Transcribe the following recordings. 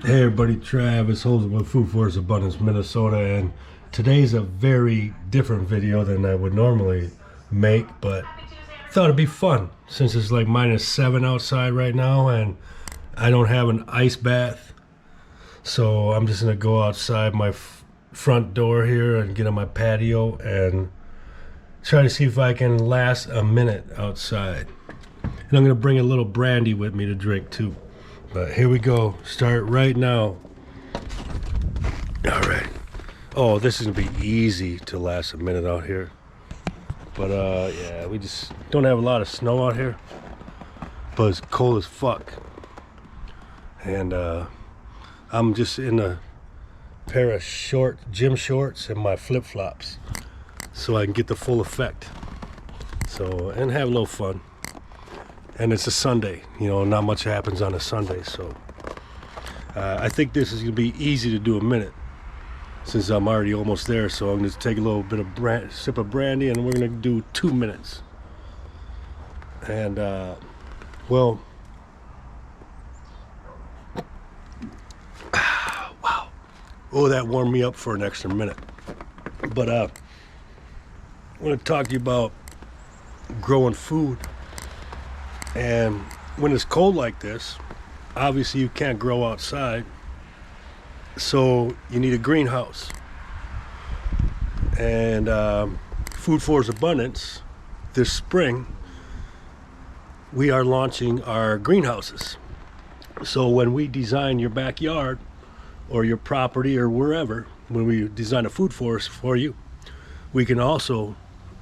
Hey everybody, Travis Holden with Food Force Abundance, Minnesota, and today's a very different video than I would normally make, but I thought it'd be fun since it's like -7 outside right now and I don't have an ice bath. So I'm just gonna go outside my front door here and get on my patio and try to see if I can last a minute outside. And I'm gonna bring a little brandy with me to drink too. But here we go. Start right now. All right. Oh, this is gonna be easy to last a minute out here. But yeah, we just don't have a lot of snow out here. But it's cold as fuck. And I'm just in a pair of gym shorts and my flip-flops, so I can get the full effect. So, and have a little fun. And it's a Sunday, you know, not much happens on a Sunday, so I think this is gonna be easy to do a minute since I'm already almost there. So I'm gonna take a little bit of sip of brandy and we're gonna do 2 minutes. And well, wow, oh, that warmed me up for an extra minute. But I want to talk to you about growing food. And when it's cold like this, obviously you can't grow outside, so you need a greenhouse. And Food Force Abundance, this spring, we are launching our greenhouses. So when we design your backyard or your property or wherever, when we design a food forest for you, we can also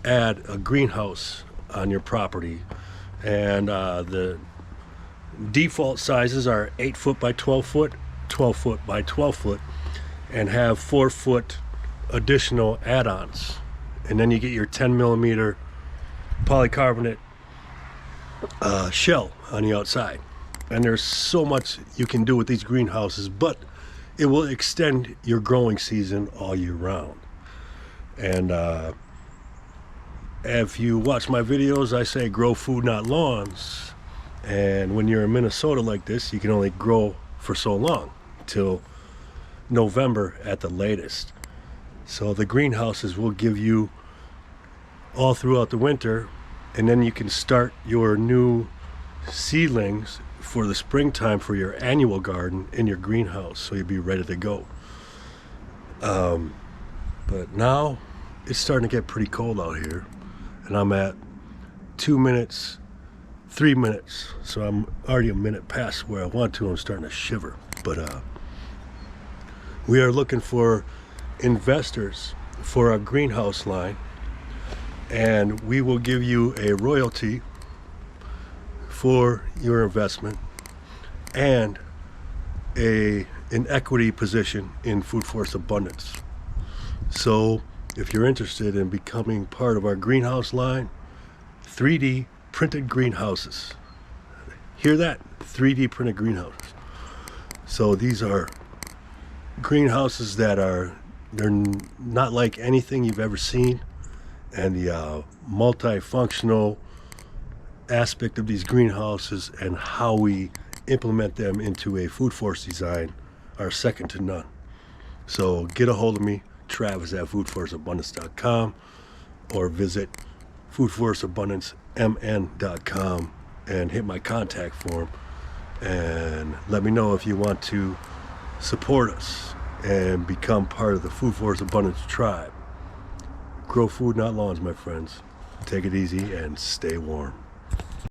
add a greenhouse on your property. And the default sizes are 8 foot by 12 foot, 12 foot by 12 foot, and have 4 foot additional add-ons. And then you get your 10 millimeter polycarbonate shell on the outside. And there's so much you can do with these greenhouses, but it will extend your growing season all year round. And if you watch my videos, I say grow food, not lawns. And when you're in Minnesota like this, you can only grow for so long, till November at the latest. So the greenhouses will give you all throughout the winter, and then you can start your new seedlings for the springtime for your annual garden in your greenhouse, so you'll be ready to go. But now it's starting to get pretty cold out here. And I'm at 2 minutes, 3 minutes. So I'm already a minute past where I want to. I'm starting to shiver. But we are looking for investors for our greenhouse line. And we will give you a royalty for your investment and an equity position in Food Force Abundance. So if you're interested in becoming part of our greenhouse line, 3D printed greenhouses. Hear that? 3D printed greenhouses. So these are greenhouses that they're not like anything you've ever seen. And the multifunctional aspect of these greenhouses and how we implement them into a Food Force design are second to none. So get a hold of me, Travis at foodforceabundance.com, or visit foodforceabundancemn.com and hit my contact form and let me know if you want to support us and become part of the Food Force Abundance tribe. Grow food, not lawns, my friends. Take it easy and stay warm.